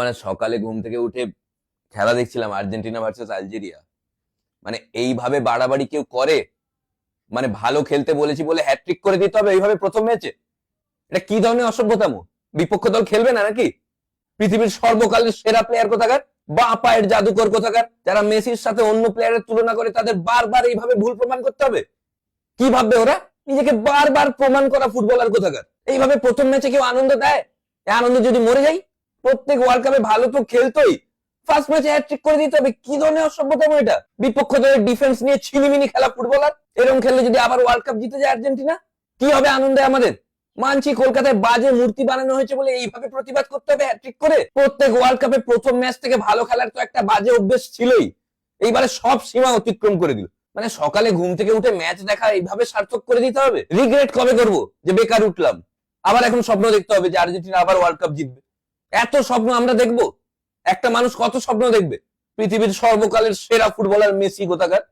মানে সকালে ঘুম থেকে উঠে খেলা দেখছিলাম আর্জেন্টিনা ভার্সেস আলজেরিয়া। মানে এইভাবে বাড়াবাড়ি কেউ করে? মানে ভালো খেলতে বলেছি বলে হ্যাট্রিক করে দিতে হবে এইভাবে প্রথম ম্যাচে? এটা কি ধরনের অসভ্যতামো? বিপক্ষ দল খেলবে না নাকি? পৃথিবীর সর্বকালের সেরা প্লেয়ার কোথাকার, বা পায়ের জাদুকর কোথাকার, যারা মেসির সাথে অন্য প্লেয়ারের তুলনা করে, তাদের বারবার এইভাবে ভুল প্রমাণ করতে হবে? কি ভাববে ওরা? নিজেকে বারবার প্রমাণ করা ফুটবলার কোথাকার এইভাবে প্রথম ম্যাচে কেউ আনন্দ দেয়? এই আনন্দ যদি মরে যাই? প্রত্যেক ওয়ার্ল্ড কাপে ভালো তো খেলতোই, ফার্স্ট ম্যাচে হ্যাটট্রিক করে দিতে হবে? কি ধরনের অসভ্যতাম এটা? বিপক্ষ দলের ডিফেন্স নিয়ে ছিনিমিনি খেলা ফুটবলার এরকম খেললে যদি আবার ওয়ার্ল্ড কাপ জিতে যায় আর্জেন্টিনা, কি হবে আনন্দে আমাদের? মানছি কলকাতায় বাজে মূর্তি বানানো হয়েছে বলে এইভাবে প্রতিবাদ করতে হবে হ্যাটট্রিক করে? প্রত্যেক ওয়ার্ল্ড কাপে প্রথম ম্যাচ থেকে ভালো খেলার তো একটা বাজে অভ্যেস ছিলই, এইবারে সব সীমা অতিক্রম করে দিল। মানে সকালে ঘুম থেকে উঠে ম্যাচ দেখা এইভাবে সার্থক করে দিতে হবে? রিগ্রেট কবে করব যে বেকার উঠলাম? আবার এখন স্বপ্ন দেখতে হবে যে আর্জেন্টিনা আবার ওয়ার্ল্ড কাপ জিতবে? এত স্বপ্ন আমরা দেখবো? একটা মানুষ কত স্বপ্ন দেখবে? পৃথিবীর সর্বকালের সেরা ফুটবলার মেসি কোথাকার